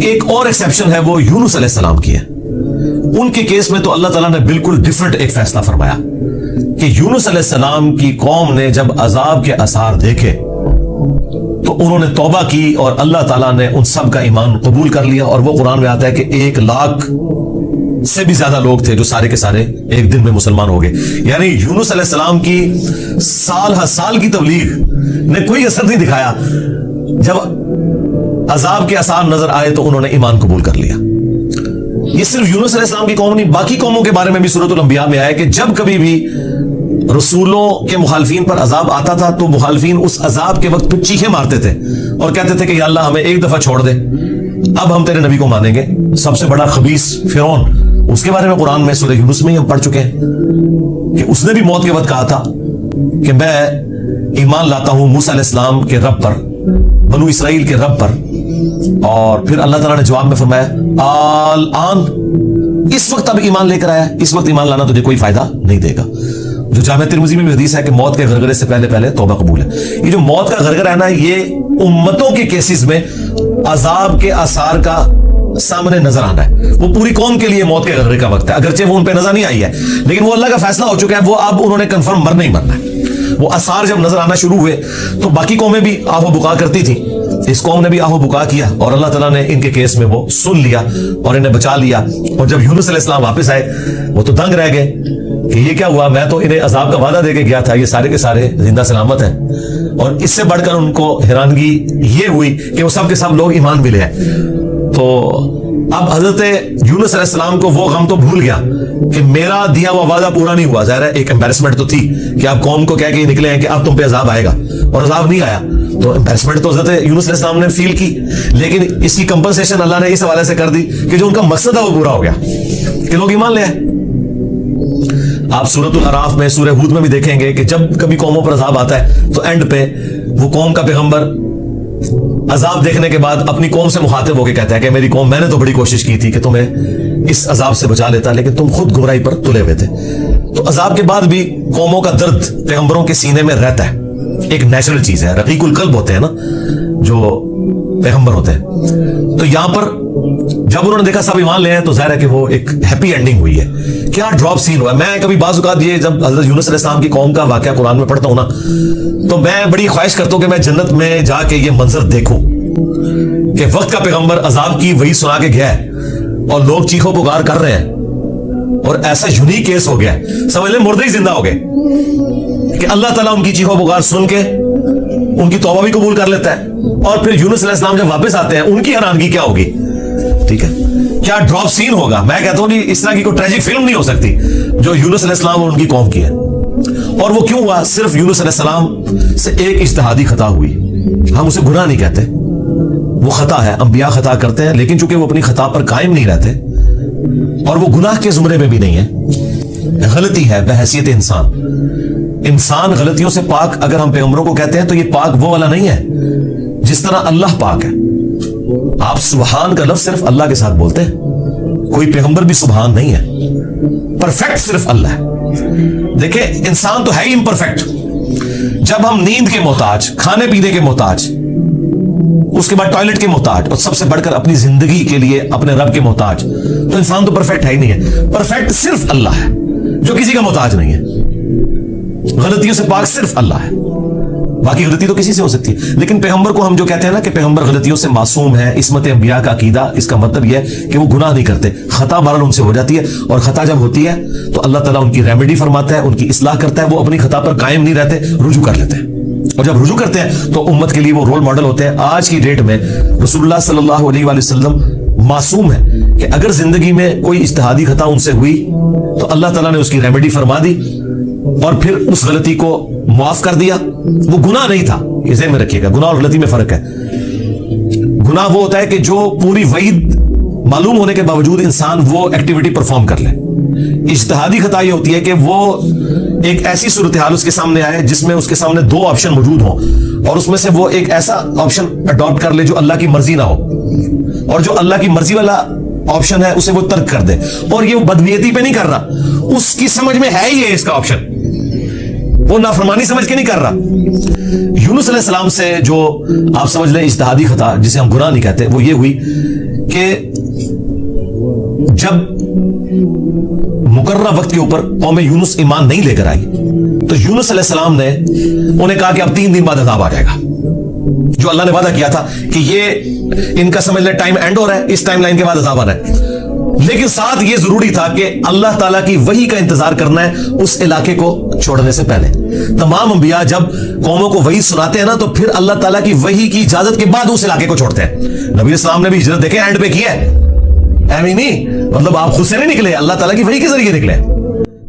ایک اور ایکسیپشن ہے وہ یونس علیہ السلام کی ہے. ان کے کیس میں تو اللہ تعالیٰ نے بالکل ڈیفرنٹ ایک فیصلہ فرمایا کہ یونس علیہ السلام کی قوم نے جب عذاب کے آثار دیکھے تو انہوں نے توبہ کی اور اللہ تعالیٰ نے ان سب کا ایمان قبول کر لیا. اور وہ قرآن میں آتا ہے کہ 1,00,000 سے بھی زیادہ لوگ تھے جو سارے کے سارے ایک دن میں مسلمان ہو گئے. یعنی یونس علیہ السلام کی سال ہر سال کی تبلیغ نے کوئی اثر نہیں دکھایا. جب عذاب کے آثار نظر آئے تو انہوں نے ایمان قبول کر لیا. یہ صرف یونس علیہ السلام کی قوم نہیں، باقی قوموں کے بارے میں بھی سورۃ الانبیاء میں آیا کہ جب کبھی بھی رسولوں کے مخالفین پر عذاب آتا تھا تو مخالفین اس عذاب کے وقت پہ چیخیں مارتے تھے اور کہتے تھے کہ یا اللہ ہمیں ایک دفعہ چھوڑ دے، اب ہم تیرے نبی کو مانیں گے. سب سے بڑا خبیث فرعون، اس کے بارے میں قرآن میں سورہ یونس میں ہی ہم پڑھ چکے ہیں کہ اس نے بھی موت کے وقت کہا تھا کہ میں ایمان لاتا ہوں موسیٰ علیہ السلام کے رب پر، بنو اسرائیل کے رب پر. اور پھر اللہ تعالیٰ نے جواب میں فرمایا آن، اس وقت اب ایمان لے کر آیا، اس وقت ایمان لانا تجھے کوئی فائدہ نہیں دے گا. جو جامع ترمذی میں بھی حدیث ہے کہ موت کے غرغرے سے پہلے پہلے توبہ قبول ہے. یہ جو موت کا غرغرہ ہے نا، یہ امتوں کے کیسز میں عذاب کے آثار کا سامنے نظر آنا ہے. وہ پوری قوم کے لیے موت کے غرغرے کا وقت ہے، اگرچہ وہ ان پہ نظر نہیں آئی ہے لیکن وہ اللہ کا فیصلہ ہو چکا ہے. وہ اب انہوں نے کنفرم مرنا ہی مرنا ہے. وہ آثار جب نظر آنا شروع ہوئے تو باقی قومیں بھی آہ و بکا کرتی تھیں، اس قوم نے بھی آہ و بکا کیا اور اللہ تعالیٰ نے ان کے کیس میں وہ سن لیا اور انہیں بچا لیا. اور جب یونس علیہ السلام واپس آئے وہ تو دنگ رہ گئے کہ یہ کیا ہوا، میں تو انہیں عذاب کا وعدہ دے کے گیا تھا، یہ سارے کے سارے زندہ سلامت ہیں. اور اس سے بڑھ کر ان کو حیرانگی یہ ہوئی کہ وہ سب کے سب لوگ ایمان بھی لے آئے. تو اب حضرت یونس علیہ السلام کو وہ غم تو بھول گیا کہ میرا دیا ہوا وعدہ پورا نہیں ہوا. ظاہر ہے ایک امبیرسمنٹ تو تھی کہ آپ قوم کو کہہ کے نکلے ہیں کہ اب تم پہ عذاب آئے گا اور عذاب نہیں آیا. تو امبیرسمنٹ تو حضرت یونس علیہ السلام نے فیل کی، لیکن اس کی کمپنسیشن اللہ نے اس حوالے سے کر دی کہ جو ان کا مقصد تھا وہ پورا ہو گیا کہ لوگ ایمان لے آئے. آپ سورۃ الاعراف میں، سورہ ہود میں بھی دیکھیں گے کہ جب کبھی قوموں پر عذاب آتا ہے تو اینڈ پہ وہ قوم کا پیغمبر عذاب دیکھنے کے بعد اپنی قوم سے مخاطب ہو کے کہتا ہے کہ میری قوم، میں نے تو بڑی کوشش کی تھی کہ تمہیں اس عذاب سے بچا لیتا لیکن تم خود گمراہی پر تلے ہوئے تھے. تو عذاب کے بعد بھی قوموں کا درد پیغمبروں کے سینے میں رہتا ہے، ایک نیچرل چیز ہے. رقیق القلب ہوتے ہیں نا جو پیغمبر ہوتے ہیں. تو یہاں پر جب انہوں نے دیکھا سب ایمان لے ہیں تو ظاہر ہے کہ وہ ایک ہیپی اینڈنگ ہوئی ہے. کیا ڈراپ سین ہوا ہے. میں کبھی بعض اوقات یہ جب حضرت یونس علیہ السلام کی قوم کا واقعہ قرآن میں پڑھتا ہوں نا تو میں بڑی خواہش کرتا ہوں کہ میں جنت میں جا کے یہ منظر دیکھوں کہ وقت کا پیغمبر عذاب کی وہی سنا کے گیا ہے اور لوگ چیخو پکار کر رہے ہیں اور ایسا یونیک کیس ہو گیا ہے، سمجھ لیں مردے ہی زندہ ہو گئے کہ اللہ تعالیٰ ان کی چیخو پکار سن کے ان کی توبہ بھی قبول کر لیتا ہے. اور پھر یونس علیہ السلام جب واپس آتے ہیں ان کی حیرانگی کیا ہوگی. ٹھیک ہے، کیا ڈراپ سین ہوگا. میں کہتا ہوں اس طرح کی کوئی ٹریجک فلم نہیں ہو سکتی جو یونس علیہ السلام اور ان کی قوم کی ہے. اور وہ کیوں ہوا؟ صرف یونس علیہ السلام سے ایک اجتہادی خطا ہوئی. ہم اسے گناہ نہیں کہتے، وہ خطا ہے. انبیاء خطا کرتے ہیں لیکن چونکہ وہ اپنی خطا پر قائم نہیں رہتے اور وہ گناہ کے زمرے میں بھی نہیں ہے، غلطی ہے بحیثیت انسان. انسان غلطیوں سے پاک اگر ہم پیغمبروں کو کہتے ہیں تو یہ پاک وہ والا نہیں ہے جس طرح اللہ پاک ہے. آپ سبحان کا لفظ صرف اللہ کے ساتھ بولتے ہیں، کوئی پیغمبر بھی سبحان نہیں ہے. پرفیکٹ صرف اللہ ہے. دیکھیں انسان تو ہے ہی امپرفیکٹ. جب ہم نیند کے محتاج، کھانے پینے کے محتاج، اس کے بعد ٹوائلٹ کے محتاج اور سب سے بڑھ کر اپنی زندگی کے لیے اپنے رب کے محتاج، تو انسان تو پرفیکٹ ہے ہی نہیں ہے. پرفیکٹ صرف اللہ ہے جو کسی کا محتاج نہیں ہے. غلطیوں سے پاک صرف اللہ ہے، باقی غلطی تو کسی سے ہو سکتی ہے. لیکن پیغمبر کو ہم جو کہتے ہیں نا کہ پیغمبر غلطیوں سے معصوم ہے، عصمت انبیاء کا عقیدہ، اس کا مطلب یہ ہے کہ وہ گناہ نہیں کرتے. خطا بہرحال ان سے ہو جاتی ہے اور خطا جب ہوتی ہے تو اللہ تعالیٰ ان کی ریمیڈی فرماتا ہے، ان کی اصلاح کرتا ہے. وہ اپنی خطا پر قائم نہیں رہتے، رجوع کر لیتے ہیں اور جب رجوع کرتے ہیں تو امت کے لیے وہ رول ماڈل ہوتے ہیں. آج کی ڈیٹ میں رسول اللہ صلی اللہ علیہ وآلہ وسلم معصوم ہے کہ اگر زندگی میں کوئی اجتہادی خطا ان سے ہوئی تو اللہ تعالیٰ نے اس کی ریمیڈی فرما دی اور پھر اس غلطی کو معاف کر دیا. وہ گناہ نہیں تھا، یہ ذہن میں رکھیے گا. گناہ اور غلطی میں فرق ہے. گناہ وہ ہوتا ہے کہ جو پوری وعید معلوم ہونے کے باوجود انسان وہ ایکٹیویٹی پرفارم کر لے. اجتہادی خطا یہ ہوتی ہے کہ وہ ایک ایسی صورتحال اس کے سامنے آئے جس میں اس کے سامنے دو آپشن موجود ہوں اور اس میں سے وہ ایک ایسا آپشن اڈاپٹ کر لے جو اللہ کی مرضی نہ ہو، اور جو اللہ کی مرضی والا آپشن ہے اسے وہ ترک کر دے. اور یہ وہ بدنیتی پہ نہیں کر رہا، اس کی سمجھ میں ہے ہی ہے اس کا آپشن، وہ نافرمانی سمجھ کے نہیں کر رہا. یونس علیہ السلام سے جو آپ سمجھ لیں اجتہادی خطا, جسے ہم گناہ نہیں کہتے, وہ یہ ہوئی کہ جب مقررہ وقت کے اوپر قوم یونس ایمان نہیں لے کر آئی تو یونس علیہ السلام نے انہیں کہا کہ اب 3 دن بعد عذاب آ جائے گا, جو اللہ نے وعدہ کیا تھا کہ یہ ان کا سمجھ لیں ٹائم اینڈ ہو رہا ہے, اس ٹائم لائن کے بعد عذاب آنا ہے. لیکن ساتھ یہ ضروری تھا کہ اللہ تعالیٰ کی وحی کا انتظار کرنا ہے اس علاقے کو چھوڑنے سے پہلے. تمام انبیاء جب قوموں کو وحی سناتے ہیں نا تو پھر اللہ تعالیٰ کی وحی کی اجازت کے بعد اس علاقے کو چھوڑتے ہیں. نبی اسلام نے بھی ہجرت دیکھیں اینڈ پہ کی ہے, ایویں نہیں, مطلب آپ خود سے نہیں نکلے, اللہ تعالیٰ کی وحی کے ذریعے نکلے.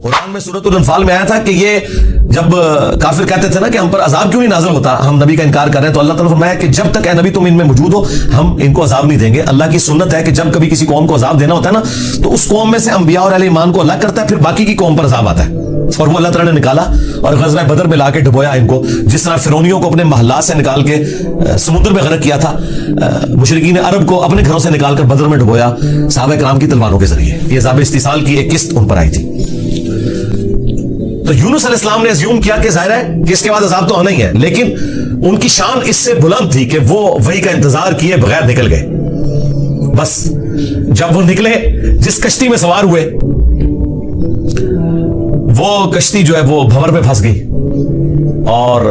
قرآن میں سورۃ الانفال میں آیا تھا کہ یہ جب کافر کہتے تھے نا کہ ہم پر عذاب کیوں نہیں نازل ہوتا, ہم نبی کا انکار کر رہے ہیں, تو اللہ تعالیٰ نے فرمایا کہ جب تک اے نبی تم ان میں موجود ہو ہم ان کو عذاب نہیں دیں گے. اللہ کی سنت ہے کہ جب کبھی کسی قوم کو عذاب دینا ہوتا ہے نا تو اس قوم میں سے انبیاء اور اہل ایمان کو الگ کرتا ہے, پھر باقی کی قوم پر عذاب آتا ہے. اور وہ اللہ تعالیٰ نے نکالا اور غزوہ بدر میں لا کے ڈبویا ان کو, جس طرح فرعونیوں کو اپنے محلات سے نکال کے سمندر میں غرق کیا تھا, مشرکین عرب کو اپنے گھروں سے نکال کر بدر میں ڈبویا صحابہ کرام کی تلواروں کے ذریعے. یہ عذاب استیصال کی ایک قسط ان پر آئی تھی. تو یونس علیہ السلام نے اسیوم کیا کہ ظاہر ہے کہ اس کے بعد عذاب تو آنا ہی ہے, لیکن ان کی شان اس سے بلند تھی کہ وہ وحی کا انتظار کیے بغیر نکل گئے. بس جب وہ نکلے, جس کشتی میں سوار ہوئے وہ کشتی جو ہے وہ بھنور میں پھنس گئی, اور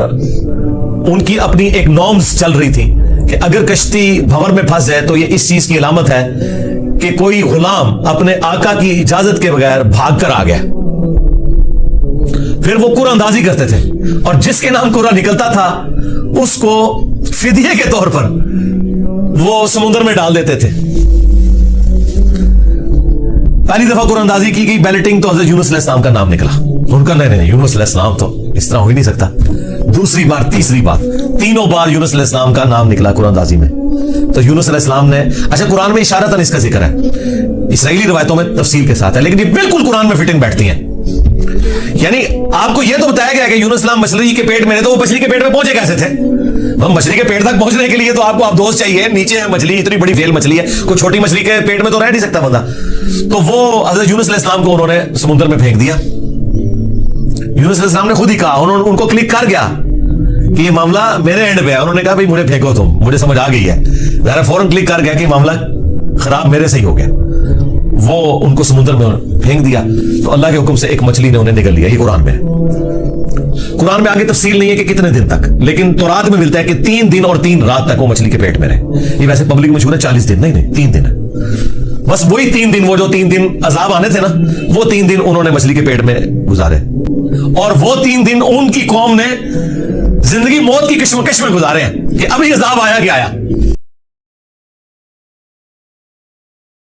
ان کی اپنی ایک نارمز چل رہی تھی کہ اگر کشتی بھنور میں پھنس جائے تو یہ اس چیز کی علامت ہے کہ کوئی غلام اپنے آقا کی اجازت کے بغیر بھاگ کر آ گیا. پھر وہ قرآن اندازی کرتے تھے, اور جس کے نام قرآن نکلتا تھا اس کو فدیے کے طور پر وہ سمندر میں ڈال دیتے تھے. پہلی دفعہ قرآن اندازی کی گئی, بیلٹنگ, تو حضرت یونس علیہ السلام کا نام نکلا. ان کا نہیں, یونس علیہ السلام تو اس طرح ہو ہی نہیں سکتا. دوسری بار, تیسری بار, تینوں بار یونس علیہ السلام کا نام نکلا قرآن اندازی میں. تو یونس علیہ السلام نے, اچھا قرآن میں اشارتاً اس کا ذکر ہے, اسرائیلی روایتوں میں تفصیل کے ساتھ ہے, لیکن یہ بالکل قرآن میں فٹنگ بیٹھتی ہیں. یعنی آپ کو یہ تو بتایا گیا کہ یونس السلام مچھلی کے پیٹ میں, تو وہ مچھلی کے پیٹ میں پہنچے کیسے تھے؟ مچھلی کے پیٹ تک پہنچنے کے لیے تو آپ کو دوست چاہیے, نیچے ہے مچھلی, اتنی بڑی فیل مچھلی ہے, کوئی چھوٹی مچھلی کے پیٹ میں تو رہ نہیں سکتا بندہ. تو وہ حضرت یونس علیہ السلام کو انہوں نے سمندر میں پھینک دیا. یونس علیہ السلام نے خود ہی کہا, ان کو کلک کر گیا کہ یہ معاملہ میرے اینڈ پہ ہے. انہوں نے کہا بھائی مجھے پھینکو تم, مجھے سمجھ آ گئی ہے. ذرا فوراً کلک کر گیا کہ معاملہ خراب میرے سے ہی ہو گیا. وہ ان کو سمندر میں پھینک دیا تو اللہ کے حکم سے ایک مچھلی نے انہیں نگل لیا. یہ قرآن میں ہے. قرآن میں آگے تفصیل نہیں ہے کہ کتنے دن تک, لیکن تورات میں ملتا ہے کہ 3 دن اور 3 رات تک وہ مچھلی کے پیٹ میں رہے. یہ ویسے پبلک مشہور ہے 40 دن, نہیں 3 دن ہے. بس وہی 3 دن, وہ جو 3 دن عذاب آنے تھے نا, وہ 3 دن انہوں نے مچھلی کے پیٹ میں گزارے, اور وہ 3 دن ان کی قوم نے زندگی موت کی کشمکش میں گزارے ہیں کہ ابھی عذاب آیا کہ آیا.